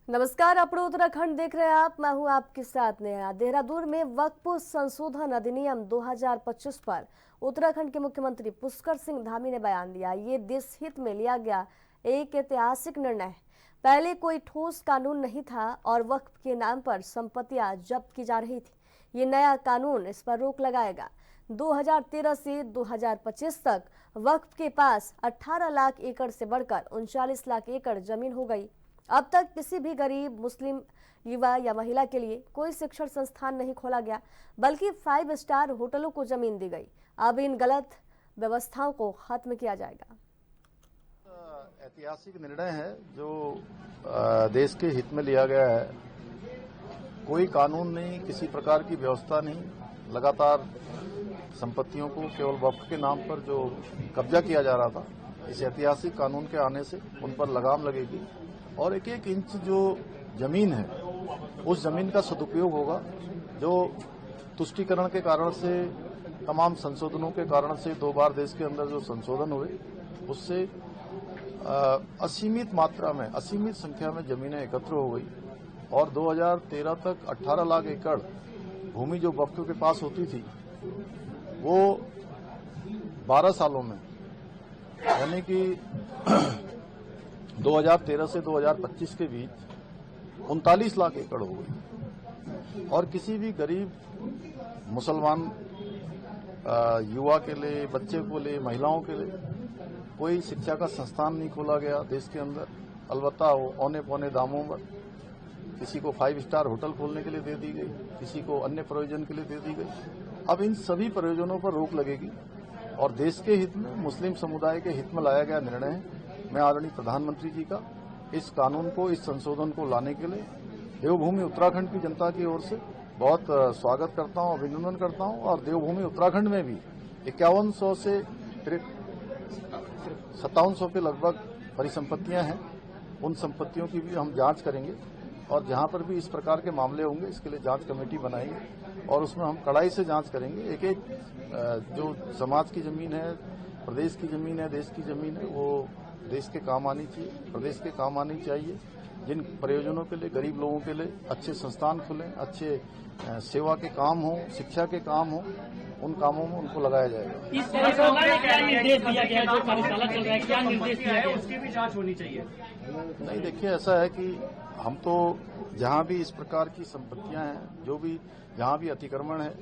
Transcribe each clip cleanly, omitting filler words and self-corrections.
नमस्कार, अपने उत्तराखंड देख रहे हैं आप। मैं हूं आपके साथ नेहा। देहरादून में वक्फ संशोधन अधिनियम 2025 पर उत्तराखंड के मुख्यमंत्री पुष्कर सिंह धामी ने बयान दिया। ये देश हित में लिया गया एक ऐतिहासिक निर्णय है। पहले कोई ठोस कानून नहीं था और वक्फ के नाम पर संपत्तियां जब्त की जा रही थी। ये नया कानून इस पर रोक लगाएगा। 2013 से 2025 तक वक्फ के पास 18 लाख एकड़ से बढ़कर 39 लाख एकड़ जमीन हो गई। अब तक किसी भी गरीब मुस्लिम युवा या महिला के लिए कोई शिक्षण संस्थान नहीं खोला गया, बल्कि 5 स्टार होटलों को जमीन दी गई। अब इन गलत व्यवस्थाओं को खत्म किया जाएगा। ऐतिहासिक निर्णय है जो देश के हित में लिया गया है। कोई कानून नहीं, किसी प्रकार की व्यवस्था नहीं। लगातार संपत्तियों को केवल वक्फ के नाम पर जो कब्जा किया जा रहा था, इस ऐतिहासिक कानून के आने से उन पर लगाम लगेगी और एक एक इंच जो जमीन है उस जमीन का सदुपयोग होगा। जो तुष्टीकरण के कारण से, तमाम संशोधनों के कारण से 2 बार देश के अंदर जो संशोधन हुए, उससे असीमित मात्रा में, असीमित संख्या में जमीनें एकत्र हो गई और 2013 तक 18 लाख एकड़ भूमि जो वक्फ के पास होती थी वो 12 सालों में, यानी कि 2013 से 2025 के बीच 39 लाख एकड़ हो गई। और किसी भी गरीब मुसलमान युवा के लिए, बच्चे को लिए, महिलाओं के लिए कोई शिक्षा का संस्थान नहीं खोला गया देश के अंदर। अलबत्ता औने पौने दामों पर किसी को 5 स्टार होटल खोलने के लिए दे दी गई, किसी को अन्य प्रयोजन के लिए दे दी गई। अब इन सभी प्रयोजनों पर रोक लगेगी और देश के हित में, मुस्लिम समुदाय के हित में लाया गया निर्णय है। मैं आदरणीय प्रधानमंत्री जी का इस कानून को, इस संशोधन को लाने के लिए देवभूमि उत्तराखंड की जनता की ओर से बहुत स्वागत करता हूं, अभिनंदन करता हूं। और देवभूमि उत्तराखंड में भी 5100 से 5700 के लगभग परिसंपत्तियां हैं। उन संपत्तियों की भी हम जांच करेंगे और जहां पर भी इस प्रकार के मामले होंगे, इसके लिए जांच कमेटी बनाएंगे और उसमें हम कड़ाई से जांच करेंगे। एक एक जो समाज की जमीन है, प्रदेश की जमीन है, देश की जमीन है, वो देश के काम आनी चाहिए, प्रदेश के काम आनी चाहिए। जिन प्रयोजनों के लिए, गरीब लोगों के लिए अच्छे संस्थान खुलें, अच्छे सेवा के काम हो, शिक्षा के काम हो, उन कामों में उनको लगाया जाएगा। इस तरह से क्या निर्देश दिया गया है? जो कार्यशाला चल रहा है, क्या निर्देश दिया गया है? उसकी भी जांच होनी चाहिए। नहीं, देखिए, ऐसा है कि हम तो जहां भी इस प्रकार की संपत्तियां हैं, जो भी जहां भी अतिक्रमण है,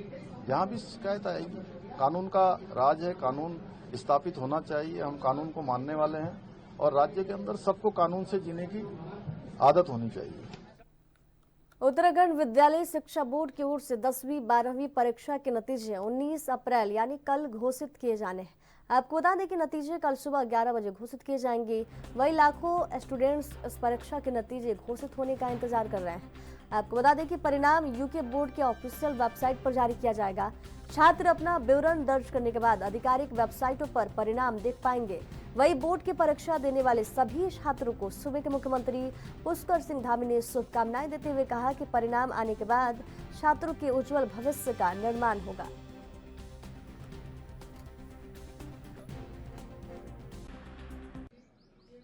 जहां भी शिकायत आएगी, कानून का राज है, कानून स्थापित होना चाहिए। हम कानून को मानने वाले हैं और राज्य के अंदर सबको कानून से जीने की आदत होनी चाहिए। उत्तराखंड विद्यालय शिक्षा बोर्ड की ओर से 10वीं 12वीं परीक्षा के नतीजे 19 अप्रैल यानी कल घोषित किए जाने हैं। आपको बता दें कि नतीजे कल सुबह 11 बजे घोषित किए जाएंगे। वही लाखों स्टूडेंट्स इस परीक्षा के नतीजे घोषित होने का इंतजार कर रहे हैं। आपको बता दें कि परिणाम यूके बोर्ड के ऑफिशियल वेबसाइट पर जारी किया जाएगा। छात्र अपना विवरण दर्ज करने के बाद आधिकारिक वेबसाइटों पर परिणाम देख पाएंगे। वही बोर्ड की परीक्षा देने वाले सभी छात्रों को सूबे के मुख्यमंत्री पुष्कर सिंह धामी ने शुभकामनाएं देते हुए कहा कि परिणाम आने के बाद छात्रों के उज्जवल भविष्य का निर्माण होगा।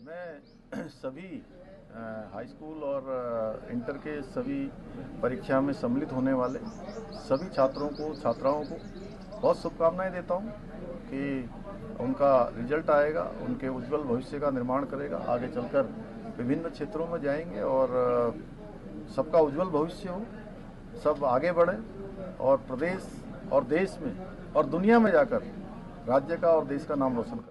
मैं सभी हाई स्कूल और इंटर के सभी परीक्षा में सम्मिलित होने वाले सभी छात्रों को, छात्राओं को बहुत शुभकामनाएं देता हूं कि उनका रिजल्ट आएगा, उनके उज्जवल भविष्य का निर्माण करेगा। आगे चलकर विभिन्न क्षेत्रों में जाएंगे और सबका उज्जवल भविष्य हो, सब आगे बढ़ें और प्रदेश और देश में और दुनिया में जाकर राज्य का और देश का नाम रोशन करें।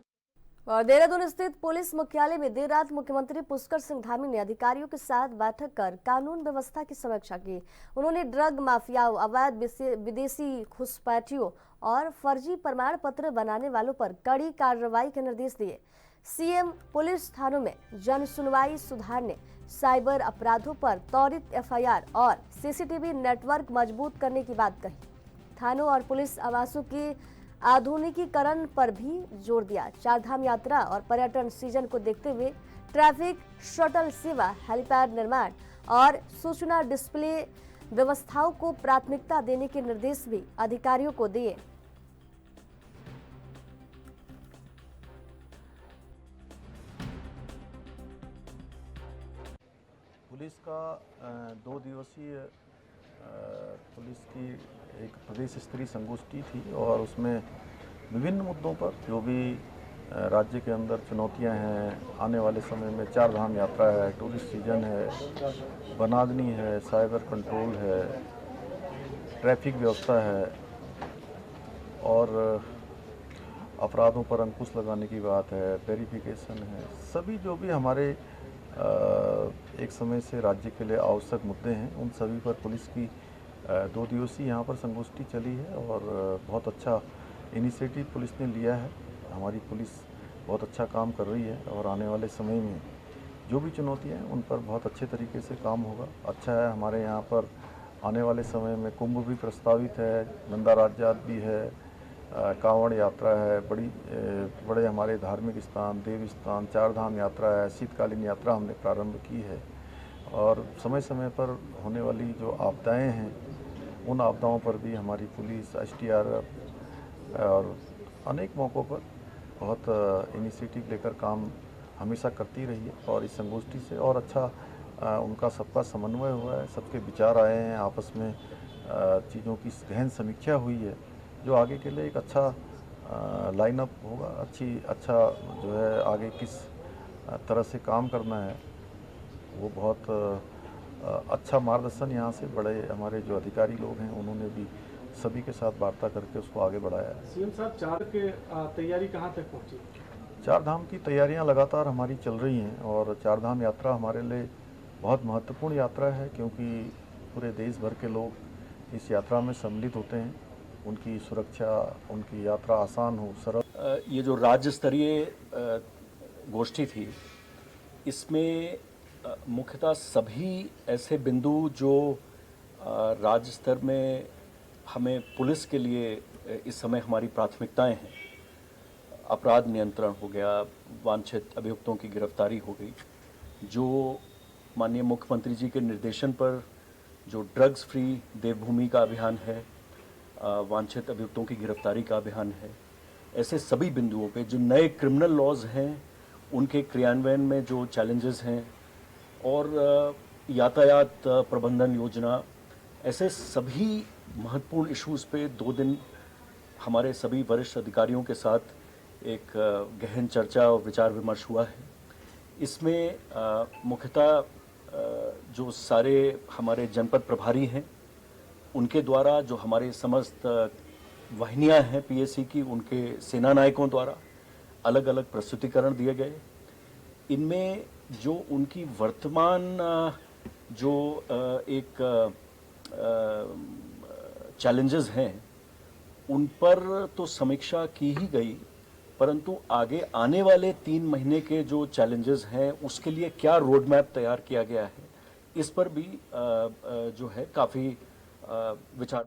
और देहरादून स्थित पुलिस मुख्यालय में देर रात मुख्यमंत्री पुष्कर सिंह धामी ने अधिकारियों के साथ बैठक कर कानून व्यवस्था की समीक्षा की। उन्होंने ड्रग माफियाओं, अवैध विदेशी घुसपैठियों और फर्जी प्रमाण पत्र बनाने वालों पर कड़ी कार्रवाई के निर्देश दिए। सीएम पुलिस थानों में जन सुनवाई सुधारने, साइबर अपराधों पर त्वरित एफआईआर और सीसीटीवी नेटवर्क मजबूत करने की बात कही। थानों और पुलिस आवासों की आधुनिकीकरण पर भी जोर दिया। चारधाम यात्रा और पर्यटन सीजन को देखते हुए ट्रैफिक शटल सेवा, हेलीपैड निर्माण और सूचना डिस्प्ले व्यवस्थाओं को प्राथमिकता देने के निर्देश भी अधिकारियों को दिए। पुलिस पुलिस का 2 दिवसीय पुलिस की एक प्रदेश स्तरीय संगोष्ठी थी और उसमें विभिन्न मुद्दों पर जो भी राज्य के अंदर चुनौतियां हैं, आने वाले समय में 4 धाम यात्रा है, टूरिस्ट सीजन है, वनाग्नि है, साइबर कंट्रोल है, ट्रैफिक व्यवस्था है और अपराधों पर अंकुश लगाने की बात है, वेरिफिकेशन है, सभी जो भी हमारे एक समय से राज्य के लिए आवश्यक मुद्दे हैं, उन सभी पर पुलिस की 2 दिवसीय यहाँ पर संगोष्ठी चली है और बहुत अच्छा इनिशिएटिव पुलिस ने लिया है। हमारी पुलिस बहुत अच्छा काम कर रही है और आने वाले समय में जो भी चुनौतियाँ हैं उन पर बहुत अच्छे तरीके से काम होगा। अच्छा है, हमारे यहाँ पर आने वाले समय में कुंभ भी प्रस्तावित है, नंदा राज्यात भी है, कांवड़ यात्रा है, बड़े हमारे धार्मिक स्थान, देव स्थान, 4 धाम यात्रा है, शीतकालीन यात्रा हमने प्रारंभ की है और समय समय पर होने वाली जो आपदाएं हैं उन आपदाओं पर भी हमारी पुलिस, STRF और अनेक मौक़ों पर बहुत इनिशिएटिव लेकर काम हमेशा करती रही है और इस संगोष्ठी से और अच्छा उनका सबका समन्वय हुआ है, सबके विचार आए हैं, आपस में चीज़ों की गहन समीक्षा हुई है जो आगे के लिए एक अच्छा लाइनअप होगा। अच्छा जो है आगे किस तरह से काम करना है वो बहुत अच्छा मार्गदर्शन यहाँ से बड़े हमारे जो अधिकारी लोग हैं उन्होंने भी सभी के साथ वार्ता करके उसको आगे बढ़ाया है। सीएम साहब, 4 के तैयारी कहाँ तक पहुँची? 4 धाम की तैयारियां लगातार हमारी चल रही हैं और 4 धाम यात्रा हमारे लिए बहुत महत्वपूर्ण यात्रा है क्योंकि पूरे देश भर के लोग इस यात्रा में सम्मिलित होते हैं। उनकी सुरक्षा, उनकी यात्रा आसान हो, सरल। ये जो राज्य स्तरीय गोष्ठी थी, इसमें मुख्यतः सभी ऐसे बिंदु जो राज्य स्तर में हमें पुलिस के लिए इस समय हमारी प्राथमिकताएं हैं, अपराध नियंत्रण हो गया, वांछित अभियुक्तों की गिरफ्तारी हो गई, जो माननीय मुख्यमंत्री जी के निर्देशन पर जो ड्रग्स फ्री देवभूमि का अभियान है, वांछित अभियुक्तों की गिरफ्तारी का अभियान है, ऐसे सभी बिंदुओं पे जो नए क्रिमिनल लॉज हैं उनके क्रियान्वयन में जो चैलेंजेस हैं और यातायात प्रबंधन योजना, ऐसे सभी महत्वपूर्ण इश्यूज़ पे 2 दिन हमारे सभी वरिष्ठ अधिकारियों के साथ एक गहन चर्चा और विचार विमर्श हुआ है। इसमें मुख्यतः जो सारे हमारे जनपद प्रभारी हैं उनके द्वारा, जो हमारे समस्त वाहिनियां हैं PSC की, उनके सेना नायकों द्वारा अलग अलग प्रस्तुतिकरण दिए गए। इनमें जो उनकी वर्तमान जो एक चैलेंजेस हैं उन पर तो समीक्षा की ही गई, परंतु आगे आने वाले 3 महीने के जो चैलेंजेस हैं उसके लिए क्या रोड मैप तैयार किया गया है, इस पर भी जो है काफ़ी विचार।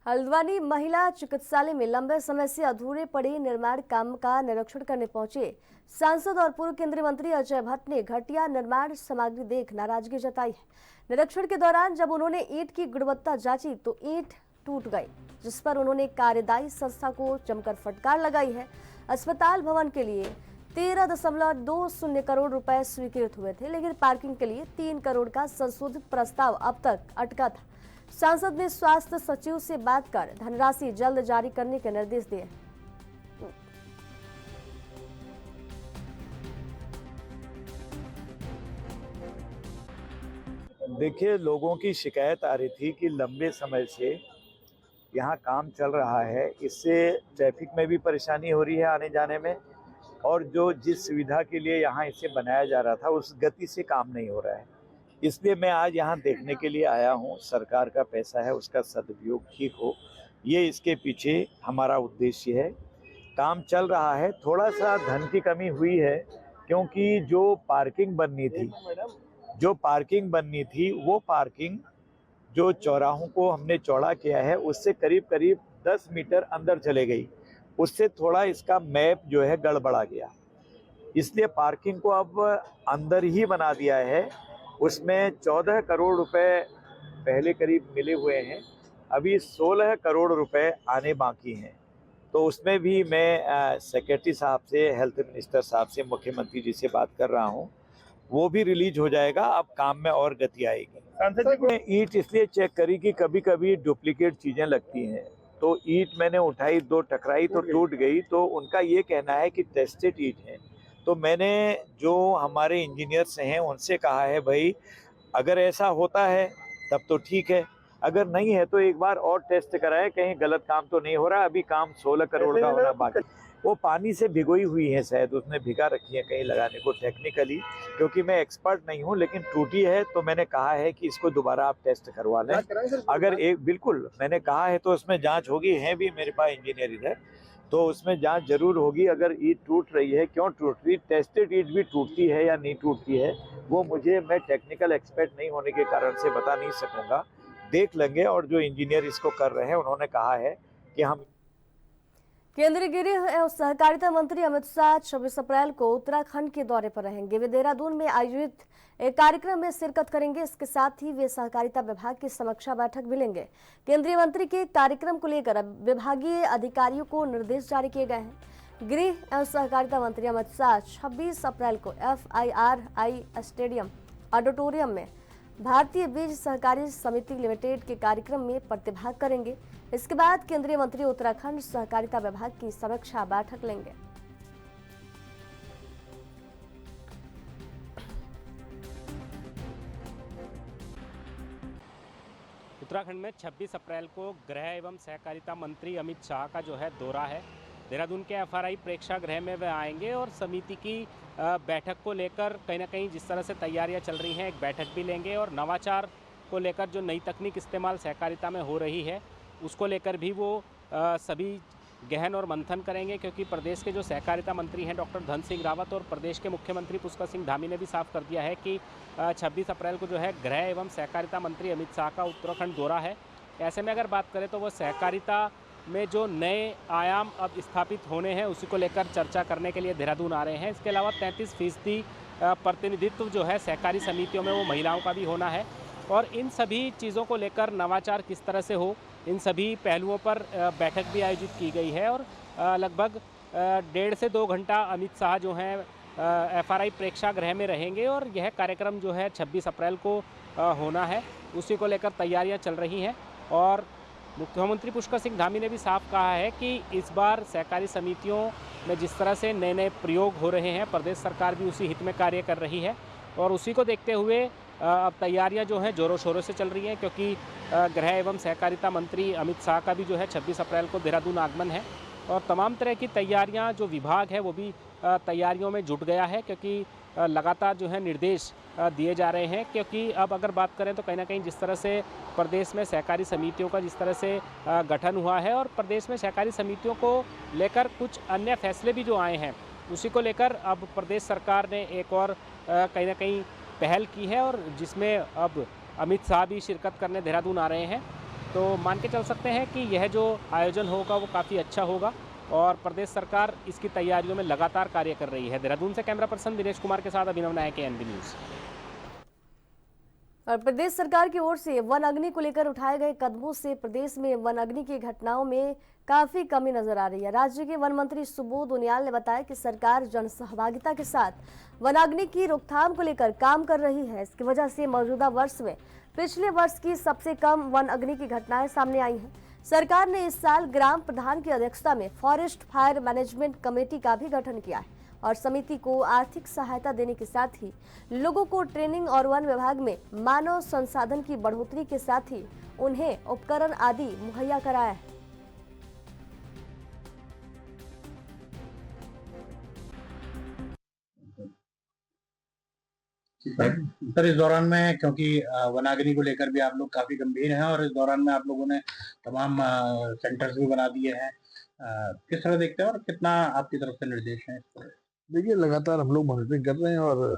हल्द्वानी महिला चिकित्सालय में लंबे समय से अधूरे पड़े निर्माण काम का निरीक्षण करने पहुंचे सांसद और पूर्व केंद्रीय मंत्री अजय भट्ट ने घटिया निर्माण सामग्री देख नाराजगी जताई है। निरीक्षण के दौरान जब उन्होंने ईंट की गुणवत्ता जांची तो ईंट टूट गई, जिस पर उन्होंने कार्यदायी संस्था को जमकर फटकार लगाई है। अस्पताल भवन के लिए 13.20 करोड़ रुपए स्वीकृत हुए थे, लेकिन पार्किंग के लिए 3 करोड़ का संशोधित प्रस्ताव अब तक अटका था। सांसद ने स्वास्थ्य सचिव से बात कर धनराशि जल्द जारी करने के निर्देश दिए। देखिए, लोगों की शिकायत आ रही थी कि लंबे समय से यहाँ काम चल रहा है, इससे ट्रैफिक में भी परेशानी हो रही है आने जाने में, और जो जिस सुविधा के लिए यहाँ इसे बनाया जा रहा था उस गति से काम नहीं हो रहा है। इसलिए मैं आज यहाँ देखने के लिए आया हूँ। सरकार का पैसा है, उसका सदुपयोग ठीक हो, ये इसके पीछे हमारा उद्देश्य है। काम चल रहा है, थोड़ा सा धन की कमी हुई है क्योंकि जो पार्किंग बननी थी वो पार्किंग जो चौराहों को हमने चौड़ा किया है उससे करीब करीब 10 मीटर अंदर चले गई, उससे थोड़ा इसका मैप जो है गड़बड़ा गया, इसलिए पार्किंग को अब अंदर ही बना दिया है। उसमें 14 करोड़ रुपए पहले करीब मिले हुए हैं, अभी 16 करोड़ रुपए आने बाकी हैं। तो उसमें भी मैं सेक्रेटरी साहब से, हेल्थ मिनिस्टर साहब से, मुख्यमंत्री जी से बात कर रहा हूं वो भी रिलीज हो जाएगा। अब काम में और गति आएगी। सांसद जी ने ईंट इसलिए चेक करी कि कभी कभी डुप्लीकेट चीजें लगती हैं, तो ईंट मैंने उठाई, 2 टकराई तो टूट गई। तो उनका ये कहना है कि टेस्टेड ईंट है। तो मैंने जो हमारे इंजीनियर्स हैं उनसे कहा है, भाई अगर ऐसा होता है तब तो ठीक है, अगर नहीं है तो एक बार और टेस्ट कराए, कहीं गलत काम तो नहीं हो रहा। अभी काम 16 करोड़ का होना बाकी। वो पानी से भिगोई हुई है, शायद उसने भिगा रखी है कहीं लगाने को टेक्निकली, क्योंकि मैं एक्सपर्ट नहीं हूँ, लेकिन टूटी है तो मैंने कहा है कि इसको दोबारा आप टेस्ट करवा लें। अगर एक बिल्कुल मैंने कहा है तो उसमें जांच होगी, है भी मेरे पास इंजीनियर इधर, तो उसमें जांच जरूर होगी। अगर ईंट टूट रही है, क्यों टूट रही, टेस्टेड ईंट भी टूटती है या नहीं टूटती है, वो मैं टेक्निकल एक्सपर्ट नहीं होने के कारण से बता नहीं सकूंगा। देख लेंगे। और जो इंजीनियर इसको कर रहे हैं उन्होंने कहा है कि हम केंद्रीय गृह एवं सहकारिता मंत्री अमित शाह 26 अप्रैल को उत्तराखंड के दौरे पर रहेंगे। वे देहरादून में आयोजित एक कार्यक्रम में शिरकत करेंगे। इसके साथ ही वे सहकारिता विभाग की समीक्षा बैठक भी लेंगे। केंद्रीय मंत्री के कार्यक्रम को लेकर विभागीय अधिकारियों को निर्देश जारी किए गए हैं। गृह एवं सहकारिता मंत्री अमित शाह 26 अप्रैल को FIRI स्टेडियम ऑडिटोरियम में भारतीय बीज सहकारी समिति लिमिटेड के कार्यक्रम में प्रतिभाग करेंगे। इसके बाद केंद्रीय मंत्री उत्तराखंड सहकारिता विभाग की समीक्षा बैठक लेंगे। उत्तराखंड में 26 अप्रैल को गृह एवं सहकारिता मंत्री अमित शाह का जो है दौरा है। देहरादून के FRI प्रेक्षागृह में वे आएंगे और समिति की बैठक को लेकर कहीं ना कहीं जिस तरह से तैयारियां चल रही हैं, एक बैठक भी लेंगे और नवाचार को लेकर जो नई तकनीक इस्तेमाल सहकारिता में हो रही है उसको लेकर भी वो सभी गहन और मंथन करेंगे, क्योंकि प्रदेश के जो सहकारिता मंत्री हैं डॉक्टर धन सिंह रावत और प्रदेश के मुख्यमंत्री पुष्कर सिंह धामी ने भी साफ कर दिया है कि 26 अप्रैल को जो है गृह एवं सहकारिता मंत्री अमित शाह का उत्तराखंड दौरा है। ऐसे में अगर बात करें तो वो सहकारिता में जो नए आयाम अब स्थापित होने हैं उसी को लेकर चर्चा करने के लिए देहरादून आ रहे हैं। इसके अलावा 33% प्रतिनिधित्व जो है सहकारी समितियों में वो महिलाओं का भी होना है और इन सभी चीज़ों को लेकर नवाचार किस तरह से हो, इन सभी पहलुओं पर बैठक भी आयोजित की गई है। और लगभग 1.5 से 2 घंटा अमित शाह जो हैं FRI प्रेक्षागृह में रहेंगे और यह कार्यक्रम जो है 26 अप्रैल को होना है, उसी को लेकर तैयारियां चल रही हैं। और मुख्यमंत्री पुष्कर सिंह धामी ने भी साफ कहा है कि इस बार सहकारी समितियों में जिस तरह से नए नए प्रयोग हो रहे हैं, प्रदेश सरकार भी उसी हित में कार्य कर रही है और उसी को देखते हुए अब तैयारियां जो हैं ज़ोरों शोरों से चल रही हैं, क्योंकि गृह एवं सहकारिता मंत्री अमित शाह का भी जो है 26 अप्रैल को देहरादून आगमन है और तमाम तरह की तैयारियां जो विभाग है वो भी तैयारियों में जुट गया है, क्योंकि लगातार जो है निर्देश दिए जा रहे हैं। क्योंकि अब अगर बात करें तो कहीं ना कहीं जिस तरह से प्रदेश में सहकारी समितियों का जिस तरह से गठन हुआ है और प्रदेश में सहकारी समितियों को लेकर कुछ अन्य फैसले भी जो आए हैं उसी को लेकर अब प्रदेश सरकार ने एक और कहीं ना कहीं पहल की है और जिसमें अब अमित शाह भी शिरकत करने देहरादून आ रहे हैं। तो मान के चल सकते हैं कि यह जो आयोजन होगा वो काफ़ी अच्छा होगा और प्रदेश सरकार इसकी तैयारियों में लगातार कार्य कर रही है। देहरादून से कैमरा पर्सन दिनेश कुमार के साथ अभिनव नायक, NB न्यूज़। और प्रदेश सरकार की ओर से वन अग्नि को लेकर उठाए गए कदमों से प्रदेश में वन अग्नि की घटनाओं में काफी कमी नजर आ रही है। राज्य के वन मंत्री सुबोध उनियाल ने बताया कि सरकार जन सहभागिता के साथ वन अग्नि की रोकथाम को लेकर काम कर रही है। इसकी वजह से मौजूदा वर्ष में पिछले वर्ष की सबसे कम वन अग्नि की घटनाएं सामने आई हैं। सरकार ने इस साल ग्राम प्रधान की अध्यक्षता में फॉरेस्ट फायर मैनेजमेंट कमेटी का भी गठन किया है और समिति को आर्थिक सहायता देने के साथ ही लोगों को ट्रेनिंग और वन विभाग में मानव संसाधन की बढ़ोतरी के साथ ही उन्हें उपकरण आदि मुहैया कराया है। सर, इस दौरान में क्योंकि वनाग्नि को लेकर भी आप लोग काफी गंभीर हैं और इस दौरान में आप लोगों ने तमाम सेंटर्स भी बना दिए हैं, किस तरह देखते हैं और कितना आपकी तरफ से निर्देश है? देखिए, लगातार हम लोग मॉनिटरिंग कर रहे हैं और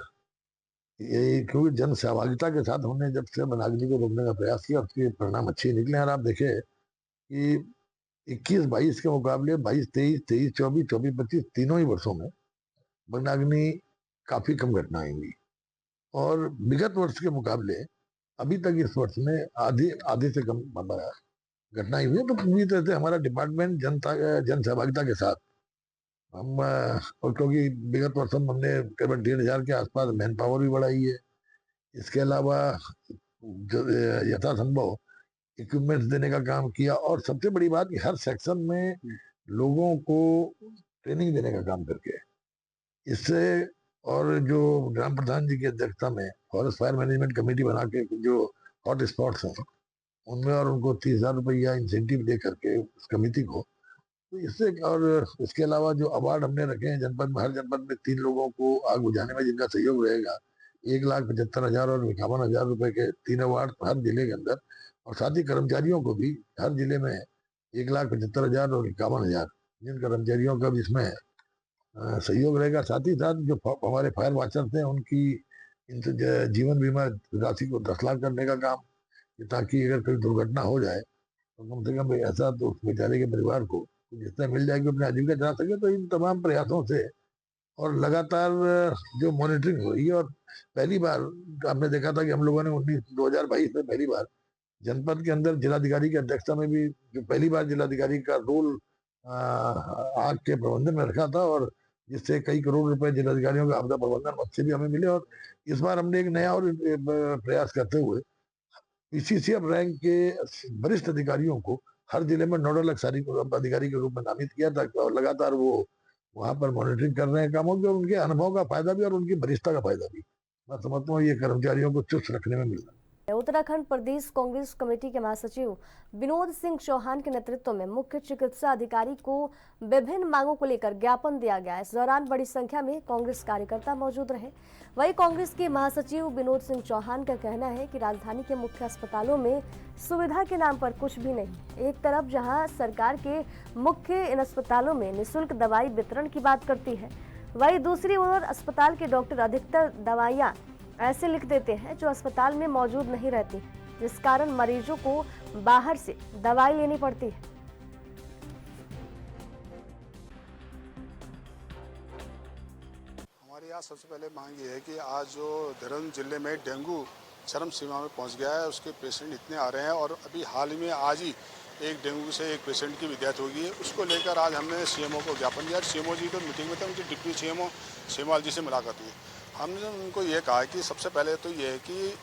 ये क्योंकि जन सहभागिता के साथ हमने जब से वनाग्नि को रोकने का प्रयास किया उसके परिणाम अच्छे निकले। और आप देखें कि 21-22 के मुकाबले 22-23, 23-24, 24-25 तीनों ही वर्षों में वनाग्नि काफी कम घटनाएं हुई और विगत वर्ष के मुकाबले अभी तक इस वर्ष में आधे से कम घटनाएं हुई है। तो पूरी तरह से हमारा डिपार्टमेंट जन सहभागिता के साथ हम और क्योंकि विगत वर्षों में हमने करीबन 1,500 के आसपास मैन पावर भी बढ़ाई है। इसके अलावा जो यथासंभव इक्विपमेंट्स देने का काम किया, और सबसे बड़ी बात कि हर सेक्शन में लोगों को ट्रेनिंग देने का काम करके इससे, और जो ग्राम प्रधान जी की अध्यक्षता में फॉरेस्ट फायर मैनेजमेंट कमेटी बना के जो हॉट स्पॉट्स हैं उनमें, और उनको 30,000 रुपया इंसेंटिव दे करके उस कमेटी को, तो इससे, और इसके अलावा जो अवार्ड हमने रखे हैं जनपद में, हर जनपद में 3 लोगों को आग बुझाने में जिनका सहयोग रहेगा, 1,75,000 और 51,000 रुपए के 3 अवार्ड हर जिले के अंदर, और साथ ही कर्मचारियों को भी हर जिले में 1,75,000 और 51,000 जिन कर्मचारियों का भी इसमें सहयोग रहेगा। साथ ही साथ जो हमारे फायर वाचर्स हैं उनकी जीवन बीमा राशि को 10 लाख करने का काम, ताकि अगर कोई दुर्घटना हो जाए तो कम से कम ऐसा तो उस बेचारे के परिवार को जितना मिल जाएगी अपने आजीविका चला सके। तो इन तमाम प्रयासों से और लगातार जो मॉनिटरिंग हो रही है, और पहली बार हमने देखा था कि हम लोगों ने 2022 में पहली बार जनपद के अंदर जिलाधिकारी की अध्यक्षता में भी, जो पहली बार जिलाधिकारी का रोल आग के प्रबंधन में रखा था, और जिससे कई करोड़ रुपए जिलाधिकारियों का आपदा प्रबंधन मद से भी हमें मिले। और इस बार हमने एक नया और प्रयास करते हुए पीसीसीएफ रैंक के वरिष्ठ अधिकारियों को हर जिले में नोडल अधिकारी के रूप में नामित किया था, और लगातार वो वहां पर मॉनिटरिंग कर रहे हैं कामों की, और उनके अनुभव का फायदा भी और उनकी वरिष्ठता का फायदा भी मैं समझता हूँ ये कर्मचारियों को चुस्त रखने में मिल रहा है। उत्तराखंड प्रदेश कांग्रेस कमेटी के महासचिव विनोद सिंह चौहान के नेतृत्व में मुख्य चिकित्सा अधिकारी को विभिन्न मांगों को लेकर ज्ञापन दिया गया। इस दौरान बड़ी संख्या में कांग्रेस कार्यकर्ता मौजूद रहे। वहीं कांग्रेस के महासचिव विनोद सिंह चौहान का कहना है कि राजधानी के मुख्य अस्पतालों में सुविधा के नाम पर कुछ भी नहीं। एक तरफ जहां सरकार के मुख्य इन अस्पतालों में निःशुल्क दवाई वितरण की बात करती है, वहीं दूसरी ओर अस्पताल के डॉक्टर अधिकतर दवाइयाँ ऐसे लिख देते हैं जो अस्पताल में मौजूद नहीं रहती, जिस कारण मरीजों को बाहर से दवाई लेनी पड़ती है। हमारे यहाँ सबसे पहले मांग ये है कि आज जो देहरादून जिले में डेंगू चरम सीमा में पहुंच गया है, उसके पेशेंट इतने आ रहे हैं, और अभी हाल ही में आज ही एक डेंगू से एक पेशेंट की डेथ हो गई है। उसको लेकर आज हमने सीएमओ को ज्ञापन दिया। सीएमओ जी तो मीटिंग में थे, उनकी डिप्टी सीएमओ सेमवाल जी से मुलाकात हुई। हमने उनको ये कहा कि सबसे पहले तो ये है कि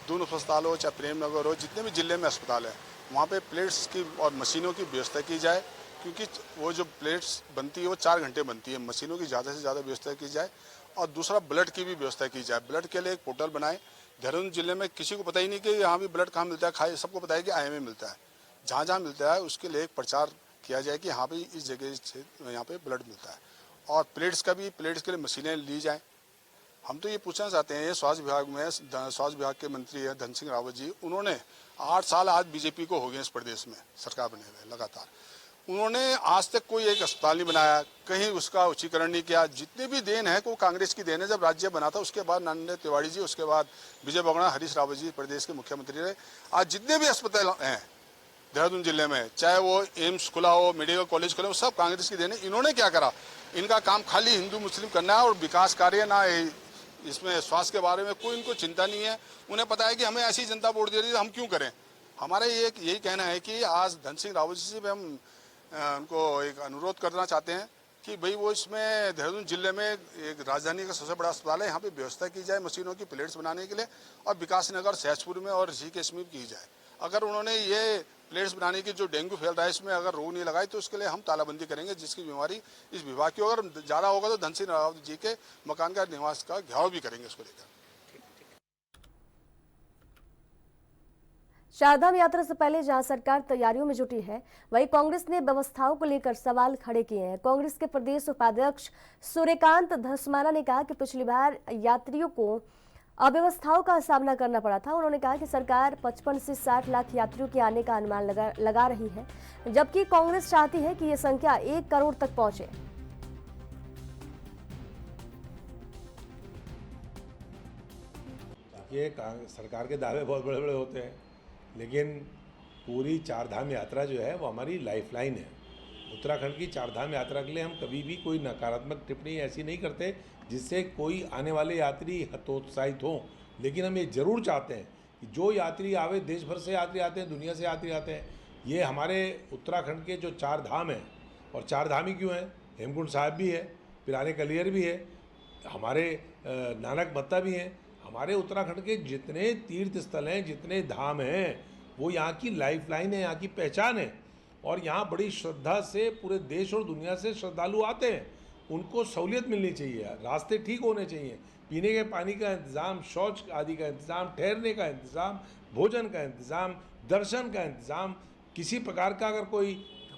दून अस्पताल हो चाहे प्रेमनगर हो, जितने भी जिले में अस्पताल है वहाँ पे प्लेट्स की और मशीनों की व्यवस्था की जाए, क्योंकि वो जो प्लेट्स बनती है वो 4 घंटे बनती है। मशीनों की ज़्यादा से ज़्यादा व्यवस्था की जाए, और दूसरा ब्लड की भी व्यवस्था की जाए। ब्लड के लिए एक पोर्टल बनाए। देहरादून जिले में किसी को पता ही नहीं कि यहाँ भी ब्लड कहाँ मिलता है, खाए सबको पता है कि IMA मिलता है। जहाँ जहाँ मिलता है उसके लिए एक प्रचार किया जाए कि हाँ भाई इस जगह से यहाँ पे ब्लड मिलता है। और प्लेट्स का भी, प्लेट्स के लिए मशीनें ली जाएँ। हम तो ये पूछना चाहते हैं, स्वास्थ्य विभाग में स्वास्थ्य विभाग के मंत्री हैं धन सिंह रावत जी, उन्होंने 8 साल आज बीजेपी को हो गए इस प्रदेश में सरकार बने हुए लगातार, उन्होंने आज तक कोई एक अस्पताल नहीं बनाया, कहीं उसका उच्चीकरण नहीं किया। जितने भी देन है वो कांग्रेस की देन है। जब राज्य बना था उसके बाद नंद तिवारी जी, उसके बाद विजय बगड़ा, हरीश रावत जी प्रदेश के मुख्यमंत्री रहे। आज जितने भी अस्पताल हैं देहरादून जिले में, चाहे वो एम्स खुला हो, मेडिकल कॉलेज खुला हो, सब कांग्रेस की देन है। इन्होंने क्या करा? इनका काम खाली हिंदू मुस्लिम करना है और विकास कार्य ना, इसमें स्वास्थ्य के बारे में कोई इनको चिंता नहीं है। उन्हें पता है कि हमें ऐसी जनता वोट दे रही है, हम क्यों करें। हमारा यही कहना है कि आज धन सिंह रावत जी से हम उनको एक अनुरोध करना चाहते हैं कि भाई वो इसमें देहरादून जिले में एक राजधानी का सबसे बड़ा अस्पताल है, यहाँ पे व्यवस्था की जाए मशीनों की, प्लेट्स बनाने के लिए, और विकास नगर, सहजपुर में और ऋषिकेश में की जाए। अगर उन्होंने ये प्लेट्स बनाने की जो डेंगू फैल रहा है इसमें अगर रोक नहीं लगाई तो उसके लिए हम तालाबंदी करेंगे, जिसकी बीमारी इस विभाग की अगर ज़्यादा होगा तो धन सिंह रावत जी के मकान का निवास का घेराव भी करेंगे उसको लेकर। चारधाम यात्रा से पहले जहां सरकार तैयारियों में जुटी है, वहीं कांग्रेस ने व्यवस्थाओं को लेकर सवाल खड़े किए हैं। कांग्रेस के प्रदेश उपाध्यक्ष सूर्यकांत धस्माना ने कहा कि पिछली बार यात्रियों को अव्यवस्थाओं का सामना करना पड़ा था। उन्होंने कहा कि सरकार 55 से 60 लाख यात्रियों के आने का अनुमान लगा रही है, जबकि कांग्रेस चाहती है कि यह संख्या 1 करोड़ तक पहुंचे। ये सरकार के दावे बहुत बड़े बड़े होते हैं, लेकिन पूरी चारधाम यात्रा जो है वो हमारी लाइफलाइन है। उत्तराखंड की चारधाम यात्रा के लिए हम कभी भी कोई नकारात्मक टिप्पणी ऐसी नहीं करते जिससे कोई आने वाले यात्री हतोत्साहित हों। लेकिन हम ये ज़रूर चाहते हैं कि जो यात्री आवे, देश भर से यात्री आते हैं, दुनिया से यात्री आते हैं, ये हमारे उत्तराखंड के जो 4 धाम हैं, और 4 धाम ही क्यों हैं हेमकुंड साहिब भी है, पिराने कलियर भी है, हमारे नानक मत्ता भी हैं। हमारे उत्तराखंड के जितने तीर्थ स्थल हैं, जितने धाम हैं, वो यहाँ की लाइफलाइन है, यहाँ की पहचान है। और यहाँ बड़ी श्रद्धा से पूरे देश और दुनिया से श्रद्धालु आते हैं। उनको सहूलियत मिलनी चाहिए, रास्ते ठीक होने चाहिए, पीने के पानी का इंतज़ाम, शौच आदि का इंतज़ाम, ठहरने का इंतज़ाम, भोजन का इंतज़ाम, दर्शन का इंतज़ाम। किसी प्रकार का अगर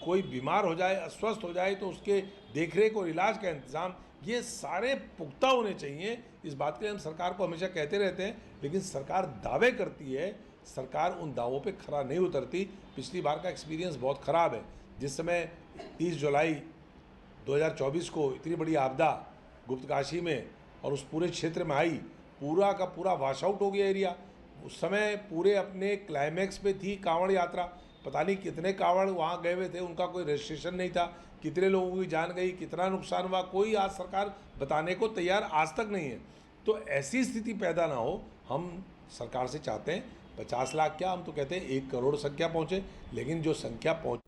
कोई बीमार हो जाए, अस्वस्थ हो जाए, तो उसके देखरेख और इलाज का इंतज़ाम, ये सारे पुख्ता होने चाहिए। इस बात के लिए हम सरकार को हमेशा कहते रहते हैं, लेकिन सरकार दावे करती है, सरकार उन दावों पे खरा नहीं उतरती। पिछली बार का एक्सपीरियंस बहुत ख़राब है। जिस समय 30 जुलाई 2024 को इतनी बड़ी आपदा गुप्तकाशी में और उस पूरे क्षेत्र में आई, पूरा का पूरा वॉश आउट हो गया एरिया। उस समय पूरे अपने क्लाइमैक्स पे थी कांवड़ यात्रा, पता नहीं कितने कांवड़ वहाँ गए हुए थे, उनका कोई रजिस्ट्रेशन नहीं था, कितने लोगों की जान गई, कितना नुकसान हुआ, कोई आज सरकार बताने को तैयार आज तक नहीं है। तो ऐसी स्थिति पैदा ना हो, हम सरकार से चाहते हैं 50 लाख क्या, हम तो कहते हैं 1 करोड़ संख्या पहुँचे, लेकिन जो संख्या पहुँच।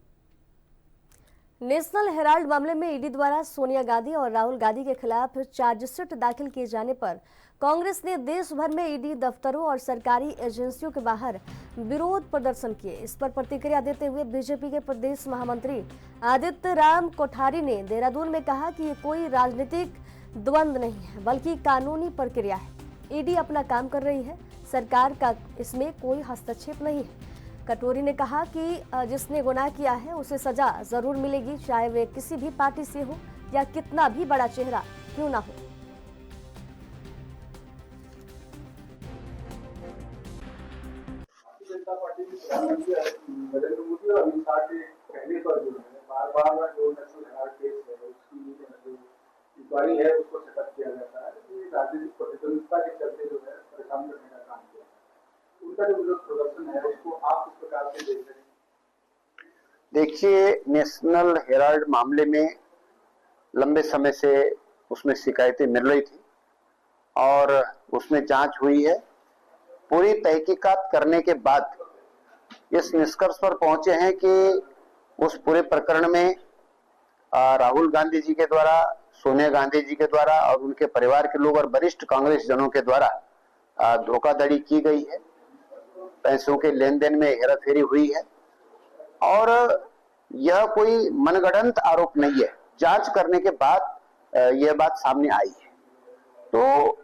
नेशनल हेराल्ड मामले में ईडी द्वारा सोनिया गांधी और राहुल गांधी के खिलाफ चार्जशीट दाखिल किए जाने पर कांग्रेस ने देश भर में ईडी दफ्तरों और सरकारी एजेंसियों के बाहर विरोध प्रदर्शन किए। इस पर प्रतिक्रिया देते हुए बीजेपी के प्रदेश महामंत्री आदित्य राम कोठारी ने देहरादून में कहा कि ये कोई राजनीतिक द्वंद्व नहीं है, बल्कि कानूनी प्रक्रिया है। ईडी अपना काम कर रही है, सरकार का इसमें कोई हस्तक्षेप नहीं है। कटोरी ने कहा कि जिसने गुनाह किया है उसे सजा जरूर मिलेगी, चाहे वे किसी भी पार्टी से हो या कितना भी बड़ा चेहरा क्यों ना हो। जनता पार्टी के प्रधानमंत्री नरेंद्र मोदी और अमित शाह के कहने पर जो है बार-बार जो नेशनल हेराल्ड केस है उसकी जो इंक्वायरी है उसको सेटअप किया जाता है। ये राजनीतिक प्रतिद्वंद्विता के चलते जो है परेशान करने का काम किया है। उनका जो विरोध प्रदर्शन है उसको आप किस प्रकार से देख रहे हैं? देखिए, नेशनल हेराल्ड मामले में लंबे समय से उसमें शिकायतें मिल रही थी और उसमें जांच हुई है। पूरी तहकीकात करने के बाद इस निष्कर्ष पर पहुंचे हैं कि उस पूरे प्रकरण में राहुल गांधी जी के द्वारा, सोनिया गांधी जी के द्वारा और उनके परिवार के लोग और वरिष्ठ कांग्रेस जनों के द्वारा धोखाधड़ी की गई है, पैसों के लेन देन में हेराफेरी हुई है और यह कोई मनगढ़ंत आरोप नहीं है। जांच करने के बाद यह बात सामने आई है। तो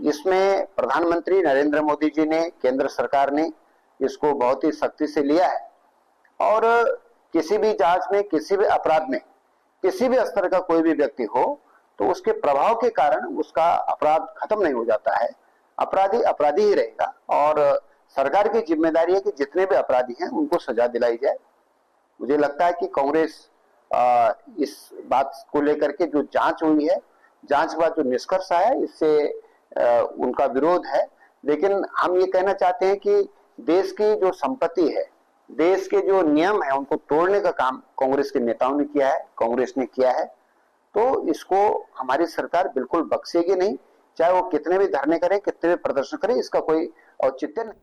इसमें प्रधानमंत्री नरेंद्र मोदी जी ने, केंद्र सरकार ने इसको बहुत ही सख्ती से लिया है और किसी भी जांच में, किसी भी अपराध में, किसी भी स्तर का कोई भी व्यक्ति हो तो उसके प्रभाव के कारण उसका अपराध खत्म नहीं हो जाता है। अपराधी अपराधी ही रहेगा और सरकार की जिम्मेदारी है कि जितने भी अपराधी हैं उनको सजा दिलाई जाए। मुझे लगता है कि कांग्रेस इस बात को लेकर के जो जांच हुई है, जांच के बाद जो निष्कर्ष आया, इससे उनका विरोध है। लेकिन हम ये कहना चाहते हैं कि देश की जो संपत्ति है, देश के जो नियम है, उनको तोड़ने का काम कांग्रेस के नेताओं ने किया है, कांग्रेस ने किया है। तो इसको हमारी सरकार बिल्कुल बख्शेगी नहीं, चाहे वो कितने भी धरने करे, कितने भी प्रदर्शन करे, इसका कोई औचित्य नहीं।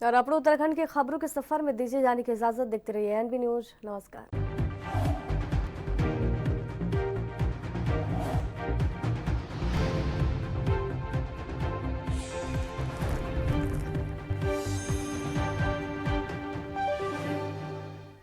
और अपने उत्तराखंड की खबरों के सफर में दीजिए जाने की इजाजत। देखते रहिए एनबी न्यूज। नमस्कार।